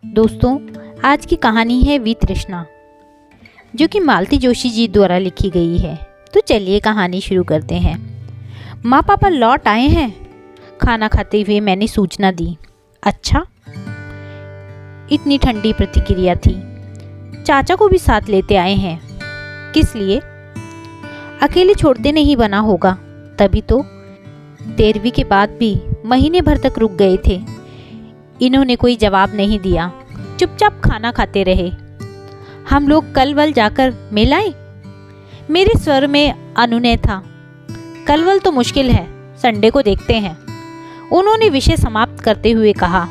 दोस्तों, आज की कहानी है वी तृष्णा, जो कि मालती जोशी जी द्वारा लिखी गई है। तो चलिए कहानी शुरू करते हैं। माँ पापा लौट आए हैं। खाना खाते हुए मैंने सूचना दी। अच्छा, इतनी ठंडी प्रतिक्रिया थी। चाचा को भी साथ लेते आए हैं। किस लिए? अकेले छोड़ते नहीं बना होगा, तभी तो 13वीं के बाद भी महीने भर तक रुक गए थे। इन्होंने कोई जवाब नहीं दिया, चुपचाप खाना खाते रहे। हम लोग कलवल जाकर मिल आए। मेरे स्वर में अनुनय था। कलवल तो मुश्किल है, संडे को देखते हैं, उन्होंने विषय समाप्त करते हुए कहा।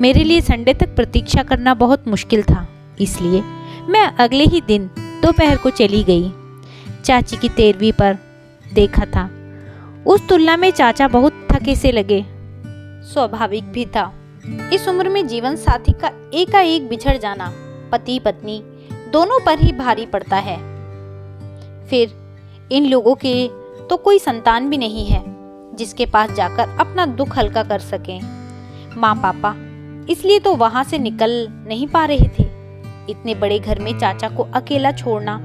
मेरे लिए संडे तक प्रतीक्षा करना बहुत मुश्किल था, इसलिए मैं अगले ही दिन दोपहर को चली गई। चाची की 13वीं पर देखा था। उस तुलना में चाचा बहुत थके से लगे। स्वाभाविक भी था। इस उम्र में जीवन साथी का एकाएक बिछड़ जाना पति पत्नी दोनों पर ही भारी पड़ता है। फिर इन लोगों के तो कोई संतान भी नहीं है जिसके पास जाकर अपना दुख हल्का कर सकें। माँ पापा इसलिए तो वहां से निकल नहीं पा रहे थे। इतने बड़े घर में चाचा को अकेला छोड़ना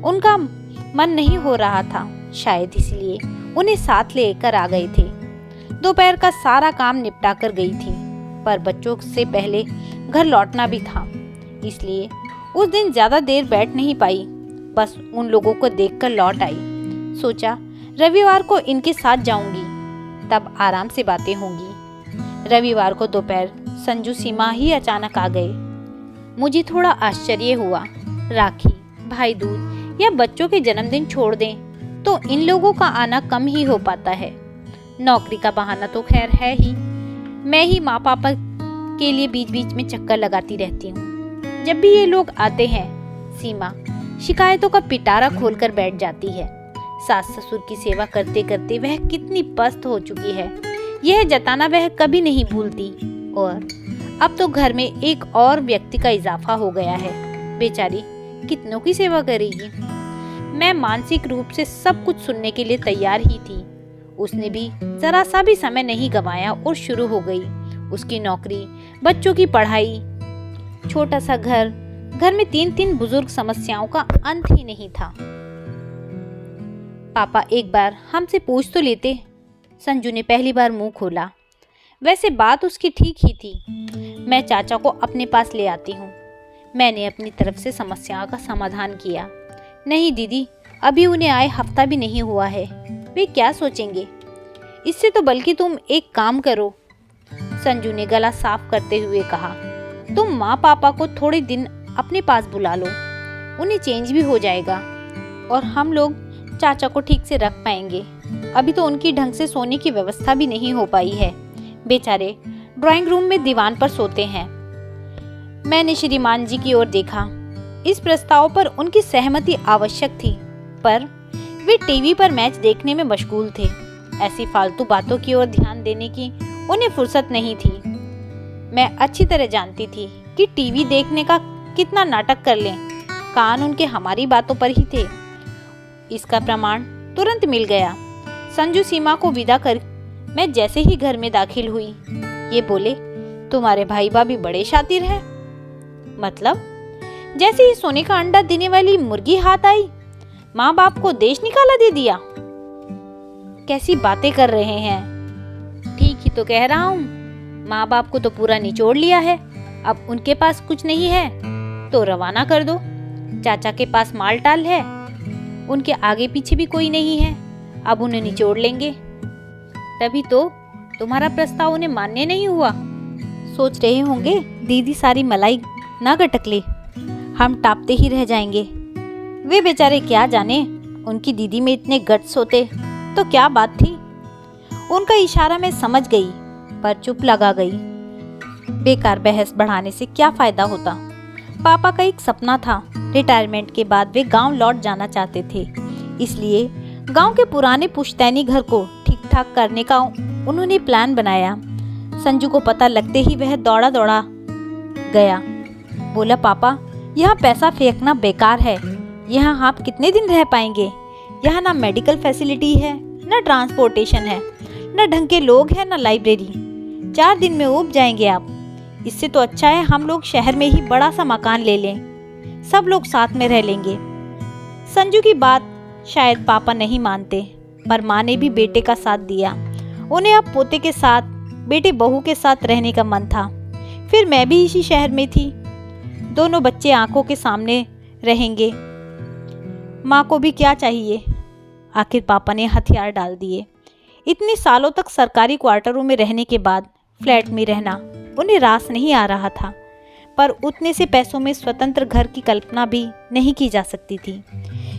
उनका मन नहीं हो रहा था। शायद इसलिए उन्हें साथ लेकर आ गए थे। दोपहर का सारा काम निपटा कर गई थी, पर बच्चों से पहले घर लौटना भी था, इसलिए उस दिन ज्यादा देर बैठ नहीं पाई। बस उन लोगों को देखकर लौट आई। सोचा रविवार को इनके साथ जाऊंगी, तब आराम से बातें होंगी। रविवार को दोपहर संजू सीमा ही अचानक आ गए। मुझे थोड़ा आश्चर्य हुआ। राखी, भाई दूज या बच्चों के जन्मदिन छोड़ दें तो इन लोगों का आना कम ही हो पाता है। नौकरी का बहाना तो खैर है ही। मैं ही माँ पापा के लिए बीच बीच में चक्कर लगाती रहती हूँ। जब भी ये लोग आते हैं, सीमा शिकायतों का पिटारा खोलकर बैठ जाती है। सास ससुर की सेवा करते करते वह कितनी पस्त हो चुकी है, यह जताना वह कभी नहीं भूलती। और अब तो घर में एक और व्यक्ति का इजाफा हो गया है। बेचारी कितनों की सेवा करेगी। मैं मानसिक रूप से सब कुछ सुनने के लिए तैयार ही थी। उसने भी जरा सा भी समय नहीं गंवाया और शुरू हो गई उसकी नौकरी, बच्चों की पढ़ाई, छोटा सा घर में 3-3 बुजुर्ग, समस्याओं का अंत ही नहीं था। पापा एक बार हमसे पूछ तो लेते। संजू ने पहली बार मुंह खोला। वैसे बात उसकी ठीक ही थी। मैं चाचा को अपने पास ले आती हूँ। मैंने अपनी तरफ से समस्या का समाधान किया। नहीं दीदी, अभी उन्हें आए हफ्ता भी नहीं हुआ है, वे क्या सोचेंगे। इससे तो बल्कि तुम एक काम करो, संजू ने गला साफ करते हुए कहा। तुम माँ पापा को थोड़े दिन अपने पास बुला लो, उन्हें चेंज भी हो जाएगा और हम लोग चाचा को ठीक से रख पाएंगे। अभी तो उनकी ढंग से सोने की व्यवस्था भी नहीं हो पाई है। बेचारे ड्राइंग रूम में दीवान पर सोते हैं। मैंने श्रीमान जी की ओर देखा। इस प्रस्ताव पर उनकी सहमति आवश्यक थी, पर वे टीवी पर मैच देखने में मशगूल थे। ऐसी फालतू बातों की ओर ध्यान देने की उन्हें फुर्सत नहीं थी। मैं अच्छी तरह जानती थी कि टीवी देखने का कितना नाटक कर लें, कान उनके हमारी बातों पर ही थे। इसका प्रमाण तुरंत मिल गया। संजू सीमा को विदा कर मैं जैसे ही घर में दाखिल हुई, ये बोले, तुम्हारे भाई भाभी बड़े शातिर हैं। मतलब? जैसे ही सोने का अंडा देने वाली मुर्गी हाथ आई, माँ बाप को देश निकाला दे दिया। कैसी बातें कर रहे हैं। ठीक ही तो कह रहा हूँ, माँ बाप को तो पूरा निचोड़ लिया है। अब उनके पास कुछ नहीं है तो रवाना कर दो। चाचा के पास माल टाल है, उनके आगे पीछे भी कोई नहीं है, अब उन्हें निचोड़ लेंगे। तभी तो तुम्हारा प्रस्ताव उन्हें मान्य नहीं हुआ। सोच रहे होंगे दीदी सारी मलाई ना गटक ले, हम टापते ही रह जाएंगे। वे बेचारे क्या जाने, उनकी दीदी में इतने गट्स होते तो क्या बात थी। उनका इशारा मैं समझ गई, पर चुप लगा गई। बेकार बहस बढ़ाने से क्या फायदा होता। पापा का एक सपना था, रिटायरमेंट के बाद वे गांव लौट जाना चाहते थे। इसलिए गांव के पुराने पुश्तैनी घर को ठीक ठाक करने का उन्होंने प्लान बनाया। संजू को पता लगते ही वह दौड़ा दौड़ा गया। बोला, पापा यहाँ पैसा फेंकना बेकार है। यहाँ आप कितने दिन रह पाएंगे? यहाँ ना मेडिकल फैसिलिटी है, ना ट्रांसपोर्टेशन है, ना ढंग के लोग हैं, ना लाइब्रेरी। 4 दिन में ऊब जाएंगे आप। इससे तो अच्छा है हम लोग शहर में ही बड़ा सा मकान ले लें, सब लोग साथ में रह लेंगे। संजू की बात शायद पापा नहीं मानते, पर माँ ने भी बेटे का साथ दिया। उन्हें अब पोते के साथ, बेटे बहू के साथ रहने का मन था। फिर मैं भी इसी शहर में थी, दोनों बच्चे आंखों के सामने रहेंगे। माँ को भी क्या चाहिए, आखिर पापा ने हथियार डाल दिए। इतने सालों तक सरकारी क्वार्टरों में रहने के बाद फ्लैट में रहना उन्हें रास नहीं आ रहा था, पर उतने से पैसों में स्वतंत्र घर की कल्पना भी नहीं की जा सकती थी।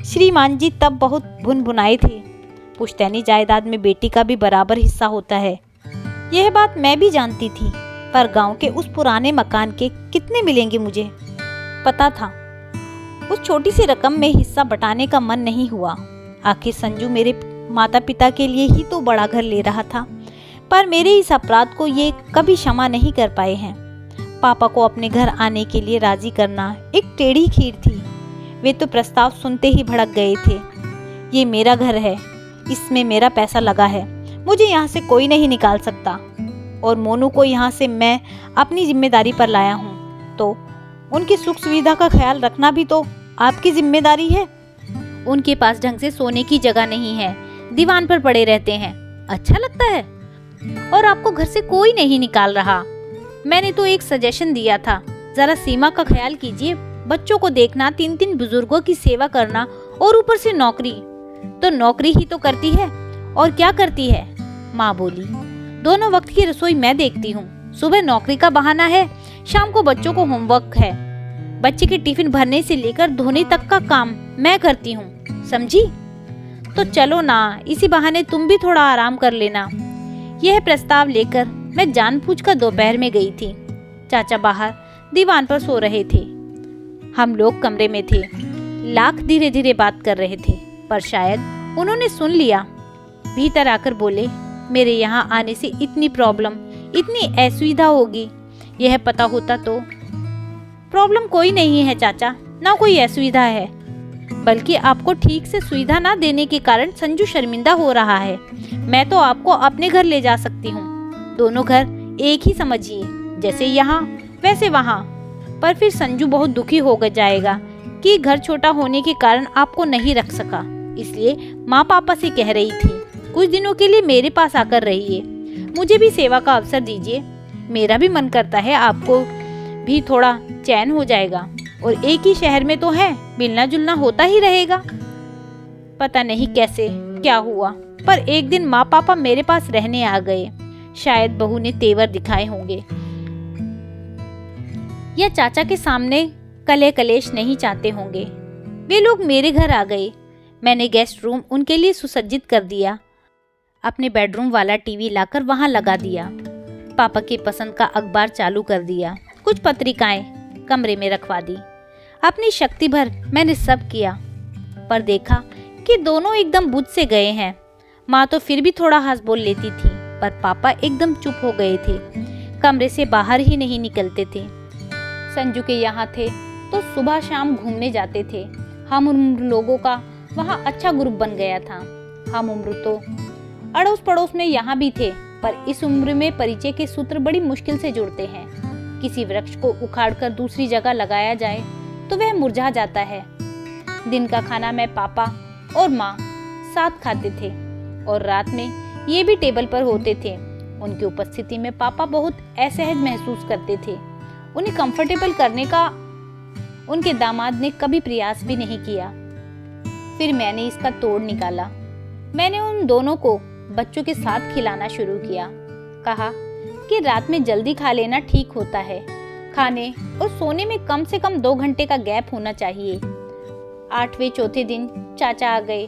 श्रीमान जी तब बहुत भुनभुनाए थे, पुश्तैनी जायदाद में बेटी का भी बराबर हिस्सा होता है। यह बात मैं भी जानती थी, पर गांव के उस पुराने मकान के कितने मिलेंगे मुझे पता था। उस छोटी सी रकम में हिस्सा बटाने का मन नहीं हुआ। आखिर संजू मेरे माता पिता के लिए ही तो बड़ा घर ले रहा था, पर मेरे इस अपराध को ये कभी क्षमा नहीं कर पाए हैं। पापा को अपने घर आने के लिए राजी करना एक टेढ़ी खीर थी। वे तो प्रस्ताव सुनते ही भड़क गए थे। ये मेरा घर है, इसमें मेरा पैसा लगा है, मुझे यहाँ से कोई नहीं निकाल सकता, और मोनू को यहाँ से मैं अपनी जिम्मेदारी पर लाया हूँ, तो उनकी सुख सुविधा का ख्याल रखना भी तो आपकी जिम्मेदारी है। उनके पास ढंग से सोने की जगह नहीं है, दीवान पर पड़े रहते हैं, अच्छा लगता है? और आपको घर से कोई नहीं निकाल रहा। मैंने तो एक सजेशन दिया था, जरा सीमा का ख्याल कीजिए, बच्चों को देखना, 3 बुजुर्गों की सेवा करना, और ऊपर से नौकरी। तो नौकरी ही तो करती है, और क्या करती है? माँ बोली, दोनों वक्त की रसोई मैं देखती हूँ। सुबह नौकरी का बहाना है, शाम को बच्चों को होमवर्क है, बच्चे के टिफिन भरने से लेकर धोने तक का काम मैं करती हूँ, समझी? तो चलो ना, इसी बहाने तुम भी थोड़ा आराम कर लेना। यह प्रस्ताव लेकर मैं जानबूझकर दोपहर में गई थी। चाचा बाहर दीवान पर सो रहे थे, हम लोग कमरे में थे। लाख धीरे धीरे बात कर रहे थे, पर शायद उन्होंने सुन लिया। भीतर आकर बोले, मेरे यहाँ आने से इतनी प्रॉब्लम, इतनी असुविधा होगी, यह पता होता तो। प्रॉब्लम कोई नहीं है चाचा, ना कोई असुविधा है, बल्कि आपको ठीक से सुविधा ना देने के कारण संजू शर्मिंदा हो रहा है। मैं तो आपको अपने घर ले जा सकती हूँ, दोनों घर एक ही समझिए, जैसे यहाँ वैसे वहाँ। पर फिर संजू बहुत दुखी हो जाएगा कि घर छोटा होने के कारण आपको नहीं रख सका, इसलिए माँ पापा से कह रही थी कुछ दिनों के लिए मेरे पास आकर रहिए, मुझे भी सेवा का अवसर दीजिए। मेरा भी मन करता है, आपको भी थोड़ा चैन हो जाएगा, और एक ही शहर में तो है, मिलना जुलना होता ही रहेगा। पता नहीं कैसे क्या हुआ, पर एक दिन माँ पापा मेरे पास रहने आ गए। शायद बहू ने तेवर दिखाए होंगे, या चाचा के सामने कले कलेश नहीं चाहते होंगे। वे लोग मेरे घर आ गए। मैंने गेस्ट रूम उनके लिए सुसज्जित कर दिया, अपने बेडरूम वाला टीवी लाकर वहां लगा दिया, पापा की पसंद का अखबार चालू कर दिया, कुछ पत्रिकाएं कमरे में रखवा दी। अपनी शक्ति भर मैंने सब किया, पर देखा कि दोनों एकदम बुझ से गए हैं। माँ तो फिर भी थोड़ा हंस बोल लेती थी, पर पापा एकदम चुप हो गए थे, कमरे से बाहर ही नहीं निकलते थे। संजू के यहाँ थे तो सुबह शाम घूमने जाते थे। हम उम्र लोगों का वहाँ अच्छा ग्रुप बन गया था। हम उम्र तो अड़ोस पड़ोस में यहाँ भी थे, पर इस उम्र में परिचय के सूत्र बड़ी मुश्किल से जुड़ते हैं। किसी वृक्ष को उखाड़कर दूसरी जगह लगाया जाए तो वह मुरझा जाता है। दिन का खाना मैं, पापा और माँ साथ खाते थे, और रात में ये भी टेबल पर होते थे। उनकी उपस्थिति में पापा बहुत असहज महसूस करते थे। उन्हें कंफर्टेबल करने का उनके दामाद ने कभी प्रयास भी नहीं किया। फिर मैंने इसका तोड़ निकाला। मैंने उन दोनों को बच्चों के साथ खिलाना शुरू किया। कहा कि रात में जल्दी खा लेना ठीक होता है, खाने और सोने में कम से कम 2 घंटे का गैप होना चाहिए। 8वें चौथे दिन चाचा आ गए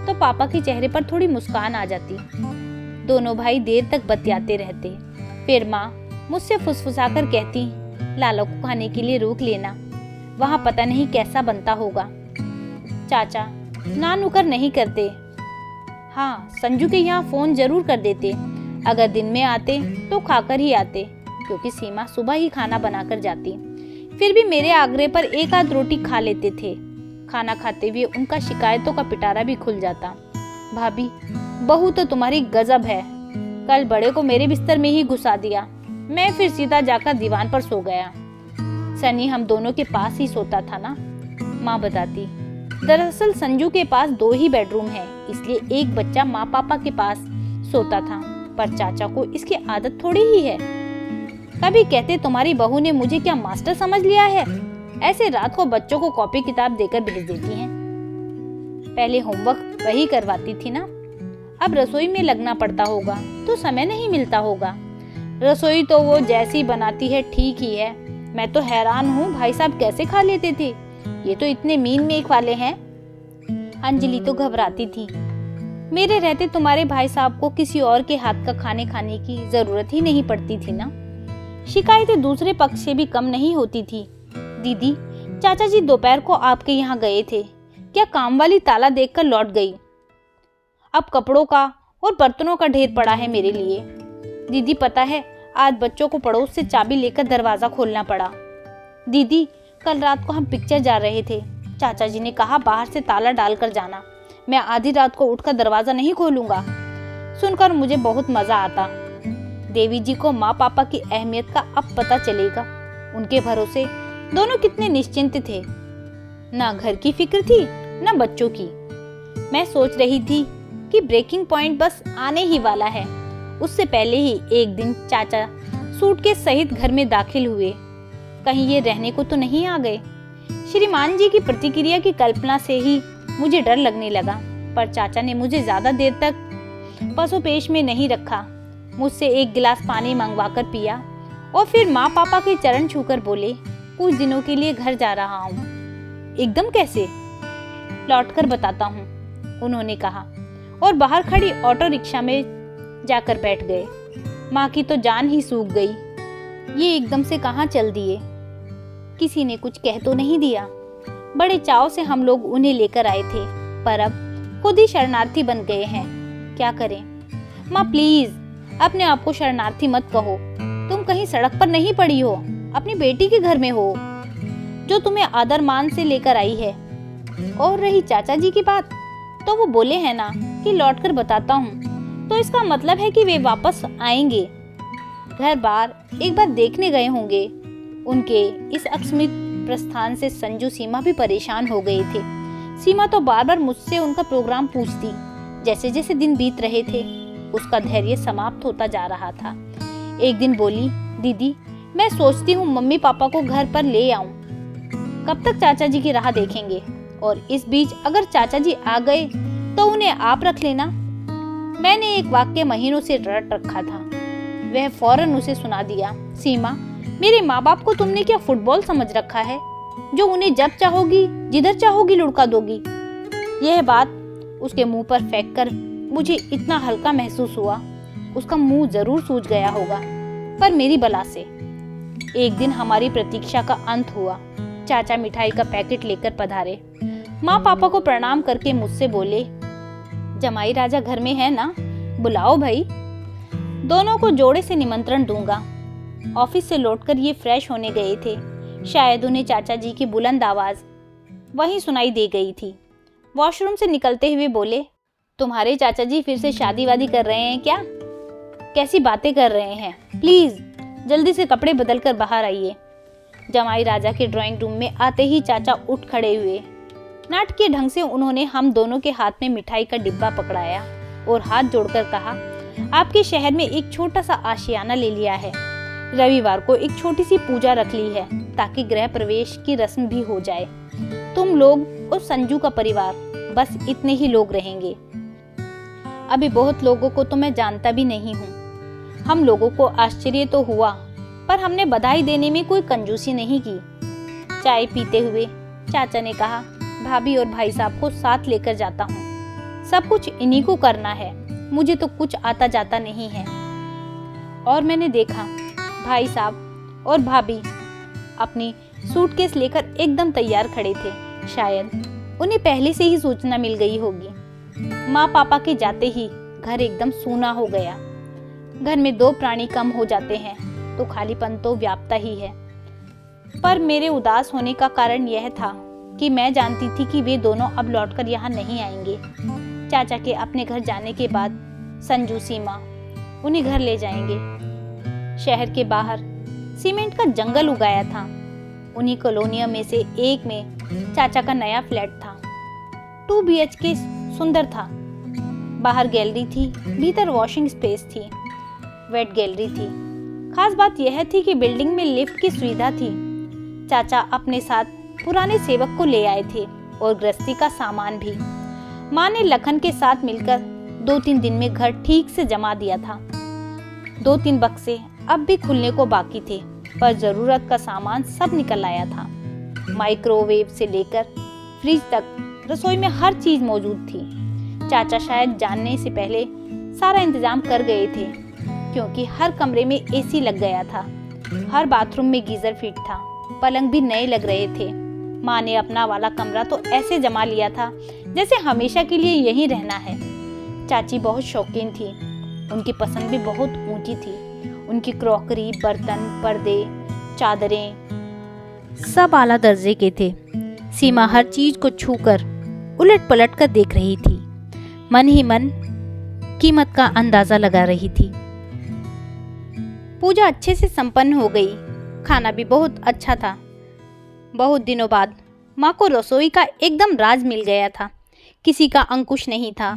तो पापा के चेहरे पर थोड़ी मुस्कान आ जाती। दोनों भाई देर तक बतियाते रहते। फिर माँ मुझसे फुसफुसाकर कहती, लाला को खाने के लिए रोक लेना, वहाँ पता नहीं कैसा बनता होगा। चाचा ना नुकर नहीं करते। हाँ, संजू के यहाँ फोन जरूर कर देते, अगर दिन में आते तो खाकर ही आते, क्योंकि सीमा सुबह ही खाना बनाकर जाती। फिर भी मेरे आग्रह पर एक आध रोटी खा लेते थे। खाना खाते हुए उनका शिकायतों का पिटारा भी खुल जाता। भाभी, बहू तो तुम्हारी गजब है, कल बड़े को मेरे बिस्तर में ही घुसा दिया, मैं फिर सीधा जाकर दीवान पर सो गया। सनी हम दोनों के पास ही सोता था ना, माँ बताती। दरअसल संजू के पास 2 ही बेडरूम है, इसलिए एक बच्चा माँ पापा के पास सोता था, पर चाचा को इसकी आदत थोड़ी ही है। कभी कहते तुम्हारी बहू ने मुझे क्या मास्टर समझ लिया है, ऐसे रात को बच्चों को कॉपी किताब देकर भेज देती हैं। पहले होमवर्क वही करवाती थी ना, अब रसोई में लगना पड़ता होगा तो समय नहीं मिलता होगा। रसोई तो वो जैसी बनाती है ठीक ही है। मैं तो हैरान हूँ भाई साहब कैसे खा लेते थे, ये तो इतने मीन मेक वाले हैं। अंजलि तो घबराती थी। मेरे रहते तुम्हारे भाई साहब को किसी और के हाथ का खाने खाने की जरूरत ही नहीं पड़ती थी ना। शिकायतें दूसरे पक्ष से भी कम नहीं होती थी। दीदी, चाचा जी दोपहर को आपके यहाँ गए थे, क्या काम वाली ताला देखकर लौट गई? अब कपड़ों का और बर्तनों का ढेर पड़ा है मेरे लिए। दीदी पता है, आज बच्चों को पड़ोस से चाबी लेकर दरवाजा खोलना पड़ा। दीदी, कल रात को हम पिक्चर जा रहे थे, चाचा जी ने कहा बाहर से ताला डालकर जाना। मैं आधी रात को उठकर दरवाजा नहीं खोलूंगा। सुनकर मुझे बहुत मजा आता। देवी जी को माँ पापा की अहमियत का अब पता चलेगा। उनके भरोसे दोनों कितने निश्चिंत थे, ना घर की फिक्र थी ना बच्चों की। मैं सोच रही थी कि ब्रेकिंग पॉइंट बस आने ही वाला है। उससे पहले ही एक दिन चाचा सूटकेस सहित घर में दाखिल हुए। कहीं ये रहने को तो नहीं आ गए। श्रीमान जी की प्रतिक्रिया की कल्पना से ही मुझे डर लगने लगा, पर चाचा ने मुझे ज्यादा देर तक पसोपेश में नहीं रखा। मुझसे एक गिलास पानी मंगवाकर पिया और फिर माँ पापा के चरण छूकर बोले, कुछ दिनों के लिए घर जा रहा हूँ। एकदम कैसे? लौटकर बताता हूँ, उन्होंने कहा और बाहर खड़ी ऑटो रिक्शा में जाकर बैठ गए। माँ की तो जान ही सूख गई। ये एकदम से कहाँ चल दिए? किसी ने कुछ कह तो नहीं दिया? बड़े चाव से हम लोग उन्हें लेकर आए थे, पर अब खुद ही शरणार्थी बन गए हैं। क्या करें? माँ प्लीज अपने आप को शरणार्थी मत कहो। तुम कहीं सड़क पर नहीं पड़ी हो, अपनी बेटी के घर में हो, जो तुम्हें आदर मान से लेकर आई है। और रही चाचा जी की बात, तो वो बोले हैं ना कि लौटकर बताता हूँ, तो इसका मतलब है कि वे वापस आएंगे। घर बार एक बार देखने गए होंगे। उनके इस अकस्मित प्रस्थान से संजू सीमा भी परेशान हो गए थे। सीमा तो बार बार मुझसे उनका प्रोग्राम पूछती। जैसे जैसे दिन बीत रहे थे, उसका धैर्य समाप्त होता जा रहा था। एक दिन बोली, दीदी मैं सोचती हूँ मम्मी पापा को घर पर ले आऊं। कब तक चाचा जी की राह देखेंगे? और इस बीच अगर चाचा जी आ गए तो उन्हें आप रख लेना। मैंने एक वाक्य महीनों से रट रखा था, वह फौरन उसे सुना दिया। सीमा, मेरे माँ बाप को तुमने क्या फुटबॉल समझ रखा है, जो उन्हें जब चाहोगी जिधर चाहोगी लुढ़का दोगी? यह बात उसके मुंह पर फेंक कर मुझे इतना हल्का महसूस हुआ। उसका मुंह जरूर सूज गया होगा, पर मेरी बला से। एक दिन हमारी प्रतीक्षा का अंत हुआ। चाचा मिठाई का पैकेट लेकर पधारे। माँ पापा को प्रणाम करके मुझसे बोले, जमाई राजा घर में है ना, बुलाओ भाई। दोनों को जोड़े से निमंत्रण दूंगा। ऑफिस से लौटकर ये फ्रेश होने गए थे। शायद उन्हें चाचा जी की बुलंद आवाज वहीं सुनाई दे गई थी। वॉशरूम से निकलते हुए बोले, तुम्हारे चाचा जी फिर से शादी वादी कर रहे हैं क्या? कैसी बातें कर रहे हैं? प्लीज जल्दी से कपड़े बदल कर बाहर आइए। जमाई राजा के ड्राइंग रूम में आते ही चाचा उठ खड़े हुए। नाटकीय ढंग से उन्होंने हम दोनों के हाथ में मिठाई का डिब्बा पकड़ाया और हाथ जोड़कर कहा, आपके शहर में एक छोटा सा आशियाना ले लिया है। रविवार को एक छोटी सी पूजा रख ली है ताकि गृह प्रवेश की रस्म भी हो जाए। तुम लोग और संजू का परिवार, बस इतने ही लोग रहेंगे। अभी बहुत लोगों को तो मैं जानता भी नहीं हूँ। हम लोगों को आश्चर्य तो हुआ, पर हमने बधाई देने में कोई कंजूसी नहीं की। चाय पीते हुए चाचा ने कहा, भाभी और भाई साहब को साथ लेकर जाता हूँ। सब कुछ इन्हीं को करना है, मुझे तो कुछ आता जाता नहीं है। और मैंने देखा भाई साहब और भाभी अपनी सूटकेस लेकर एकदम तैयार खड़े थे। शायद उन्हें पहले से ही सूचना मिल गई होगी। माँ पापा के जाते ही घर एकदम सूना हो गया। घर में 2 प्राणी कम हो जाते हैं तो खालीपन तो व्यापता ही है। पर मेरे उदास होने का कारण यह था कि मैं जानती थी कि वे दोनों अब लौटकर यहाँ नहीं आएंगे। चाचा के अपने घर जाने के बाद संजू सीमा उन्हें घर ले जाएंगे। शहर के बाहर सीमेंट का जंगल उगाया था। उन्हीं कॉलोनियों में से एक में चाचा का नया फ्लैट था। 2 BHK सुंदर था। बाहर गैलरी थी, भीतर वॉशिंग स्पेस थी, वेट गैलरी थी। खास बात यह थी कि बिल्डिंग में लिफ्ट की सुविधा थी। चाचा अपने साथ पुराने सेवक को ले आए थे और गृहस्थी का सामान भी। माँ ने लखन के साथ मिलकर 2-3 दिन में घर ठीक से जमा दिया था। 2-3 बक्से अब भी खुलने को बाकी थे, पर जरूरत का सामान सब निकल आया था। माइक्रोवेव से लेकर फ्रिज तक रसोई में हर चीज मौजूद थी। चाचा शायद जानने से पहले सारा इंतजाम कर गए थे, क्योंकि हर कमरे में AC लग गया था। हर बाथरूम में गीजर फिट था। पलंग भी नए लग रहे थे। माँ ने अपना वाला कमरा तो ऐसे जमा लिया था जैसे हमेशा के लिए यहीं रहना है। चाची बहुत शौकीन थी। उनकी पसंद भी बहुत ऊंची थी। उनकी क्रॉकरी, बर्तन, पर्दे, चादरें सब आला दर्जे के थे। सीमा हर चीज को छूकर उलट पलट कर देख रही थी। मन ही मन कीमत का अंदाजा लगा रही थी। पूजा अच्छे से संपन्न हो गई। खाना भी बहुत अच्छा था। बहुत दिनों बाद माँ को रसोई का एकदम राज मिल गया था। किसी का अंकुश नहीं था,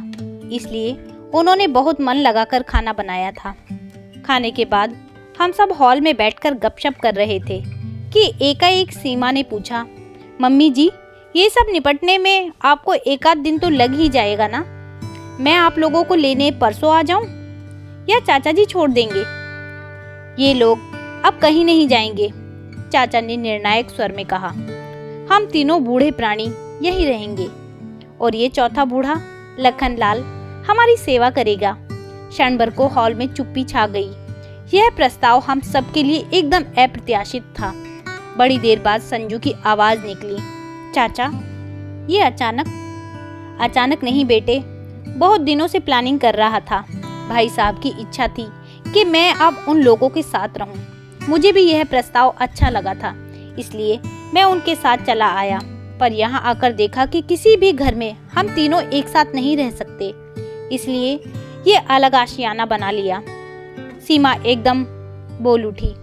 इसलिए उन्होंने बहुत मन लगाकर खाना बनाया था। खाने के बाद हम सब हॉल में बैठकर गपशप कर रहे थे कि एकाएक सीमा ने पूछा, मम्मी जी, ये सब निपटने में आपको 1 आध दिन तो लग ही जाएगा ना? मैं आप लोगों को लेने परसों आ जाऊं या चाचा जी छोड़ देंगे? ये लोग अब कहीं नहीं जाएंगे, चाचा ने निर्णायक स्वर में कहा। हम तीनों बूढ़े प्राणी यहीं रहेंगे और ये चौथा बूढ़ा लखन लाल हमारी सेवा करेगा। क्षण भर को हॉल में चुप्पी छा गई। यह प्रस्ताव हम सबके लिए एकदम अप्रत्याशित था। बड़ी देर बाद संजू की आवाज निकली, चाचा, ये अचानक नहीं बेटे, बहुत दिनों से प्लानिंग कर रहा था। भाई साहब की इच्छा थी कि मैं अब उन लोगों के साथ रहूं। मुझे भी यह प्रस्ताव अच्छा लगा था, इसलिए मैं उनके साथ चला आया। पर यहाँ आकर देखा कि किसी भी घर में हम तीनों एक साथ नहीं रह सकते, इसलिए ये अलग आशियाना बना लिया। सीमा एकदम बोल उठी,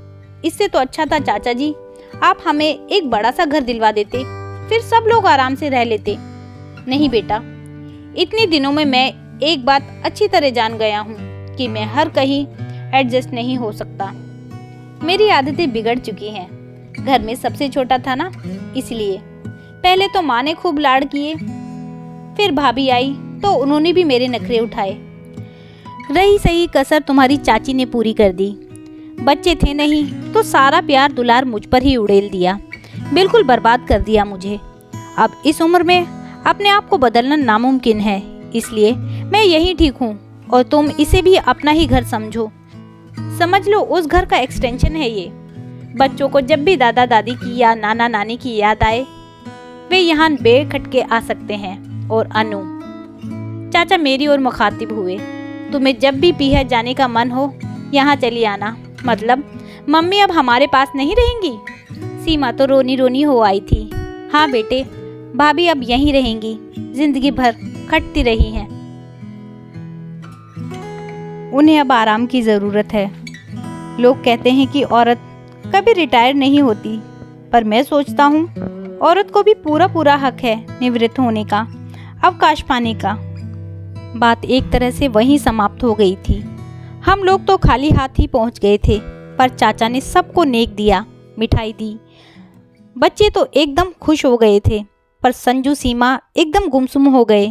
इससे तो अच्छा था चाचा जी, आप हमें एक बड़ा सा घर दिलवा देते, फिर सब लोग आराम से रह लेते। नहीं बेटा, इतने दिनों में मैं एक बात अच्छी तरह जान गया हूँ कि मैं हर कहीं एडजस्ट नहीं हो सकता। मेरी आदतें बिगड़ चुकी हैं। घर में सबसे छोटा था ना, इसलिए पहले तो माँ ने खूब लाड़ किए, फिर भाभी आई तो उन्होंने भी मेरे नखरे उठाए। रही सही कसर तुम्हारी चाची ने पूरी कर दी। बच्चे थे नहीं तो सारा प्यार दुलार मुझ पर ही उड़ेल दिया, बिल्कुल बर्बाद कर दिया मुझे। अब इस उम्र में अपने आप को बदलना नामुमकिन है, इसलिए मैं यही ठीक हूँ और तुम इसे भी अपना ही घर समझो। समझ लो उस घर का एक्सटेंशन है ये। बच्चों को जब भी दादा दादी की या नाना नानी की याद आए, वे यहाँ बेखटके आ सकते हैं। और अनु, चाचा मेरी ओर मुखातिब हुए, तुम्हें जब भी पीहर जाने का मन हो यहाँ चली आना। मतलब मम्मी अब हमारे पास नहीं रहेंगी? सीमा तो रोनी रोनी हो आई थी। हाँ बेटे, भाभी अब यहीं रहेंगी, जिंदगी भर खटती रही हैं। उन्हें अब आराम की ज़रूरत है। लोग कहते हैं कि औरत कभी रिटायर नहीं होती, पर मैं सोचता हूँ औरत को भी पूरा पूरा हक है निवृत्त होने का, अवकाश पाने का। बात एक तरह से वहीं समाप्त हो गई थी। हम लोग तो खाली हाथ ही पहुँच गए थे, पर चाचा ने सबको नेक दिया, मिठाई दी। बच्चे तो एकदम खुश हो गए थे, पर संजू सीमा एकदम गुमसुम हो गए।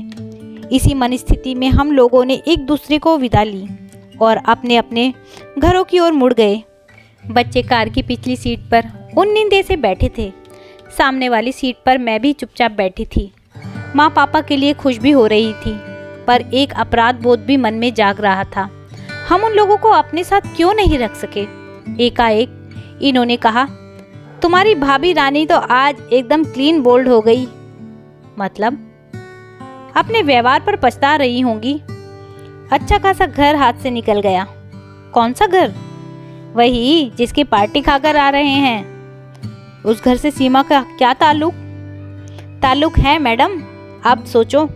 इसी मनस्थिति में हम लोगों ने एक दूसरे को विदा ली और अपने अपने घरों की ओर मुड़ गए। बच्चे कार की पिछली सीट पर उन्नींदे से बैठे थे। सामने वाली सीट पर मैं भी चुपचाप बैठी थी। माँ पापा के लिए खुश भी हो रही थी, पर एक अपराध बोध भी मन में जाग रहा था। हम उन लोगों को अपने साथ क्यों नहीं रख सके? एकाएक इन्होंने कहा, तुम्हारी भाभी रानी तो आज एकदम क्लीन बोल्ड हो गई। मतलब अपने व्यवहार पर पछता रही होंगी। अच्छा खासा घर हाथ से निकल गया। कौन सा घर? वही जिसकी पार्टी खाकर आ रहे हैं। उस घर से सीमा का क्या ताल्लुक है मैडम? आप सोचो,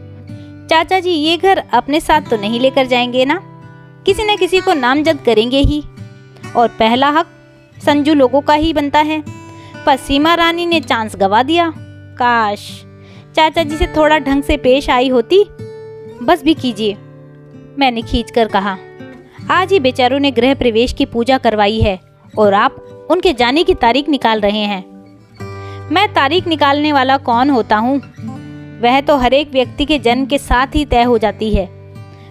चाचा जी ये घर अपने साथ तो नहीं लेकर जाएंगे ना, किसी न किसी को नामजद करेंगे ही। और पहला हक संजू लोगों का ही बनता है। पर सीमा रानी ने चांस गवा दिया। काश चाचा जी से थोड़ा ढंग से पेश आई होती। बस भी कीजिए, मैंने खींचकर कहा। आज ही बेचारों ने गृह प्रवेश की पूजा करवाई है और आप उनके जाने की तारीख निकाल रहे हैं। मैं तारीख निकालने वाला कौन होता हूँ? वह तो हर एक व्यक्ति के जन्म के साथ ही तय हो जाती है।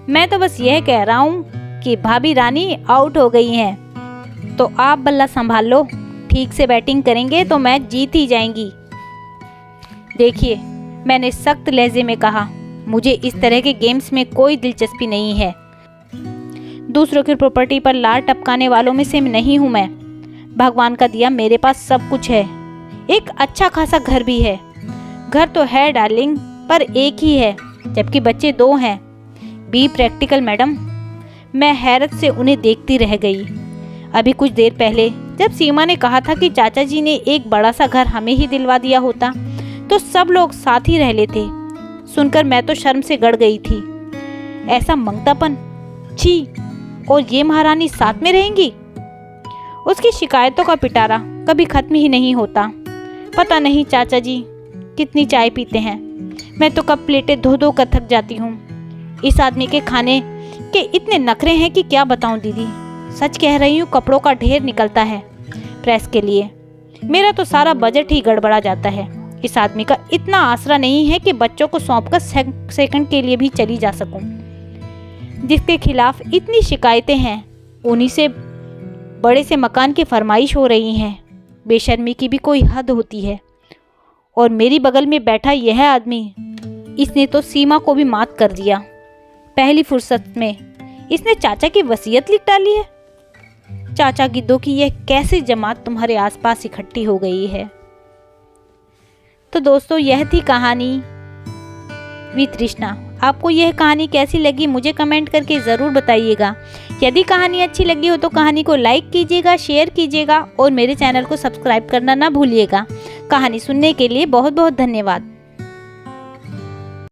मैं तो बस यह कह रहा हूँ कि भाभी रानी आउट हो गई हैं, तो आप बल्ला संभाल लो। ठीक से बैटिंग करेंगे तो मैच जीत ही जाएंगी। देखिए, मैंने सख्त लहजे में कहा, मुझे इस तरह के गेम्स में कोई दिलचस्पी नहीं है। दूसरों की प्रॉपर्टी पर लार टपकाने वालों में से नहीं हूँ मैं। भगवान का दिया मेरे पास सब कुछ है। एक अच्छा खासा घर भी है। घर तो है डार्लिंग, पर एक ही है, जबकि बच्चे 2 हैं। Be practical madam. मैं हैरत से उन्हें देखती रह गई। अभी कुछ देर पहले जब सीमा ने कहा था कि चाचा जी ने एक बड़ा सा घर हमें ही दिलवा दिया होता तो सब लोग साथ ही रह लेते, सुनकर मैं तो शर्म से गड़ गई थी। ऐसा मंगतापन, छी। और ये महारानी साथ में रहेंगी? उसकी शिकायतों का पिटारा कभी खत्म ही नहीं होता। पता नहीं चाचा जी कितनी चाय पीते हैं। मैं तो कप प्लेटें धो धो कर थक जाती हूँ। इस आदमी के खाने के इतने नखरे हैं कि क्या बताऊँ दीदी। सच कह रही हूँ, कपड़ों का ढेर निकलता है प्रेस के लिए। मेरा तो सारा बजट ही गड़बड़ा जाता है। इस आदमी का इतना आसरा नहीं है कि बच्चों को सौंपकर सेकंड के लिए भी चली जा सकूं। जिसके खिलाफ इतनी शिकायतें हैं, उन्हीं से बड़े से मकान की फरमाइश हो रही हैं। बेशर्मी की भी कोई हद होती है। और मेरी बगल में बैठा यह आदमी, इसने तो सीमा को भी मात कर दिया। पहली फुर्सत में इसने चाचा की वसीयत लिख डाली है। चाचा गिद्धों की यह कैसी जमात तुम्हारे आसपास इकट्ठी हो गई है। तो दोस्तों, यह थी कहानी वितृष्णा। आपको यह कहानी कैसी लगी मुझे कमेंट करके ज़रूर बताइएगा। यदि कहानी अच्छी लगी हो तो कहानी को लाइक कीजिएगा, शेयर कीजिएगा और मेरे चैनल को सब्सक्राइब करना ना भूलिएगा। कहानी सुनने के लिए बहुत बहुत धन्यवाद।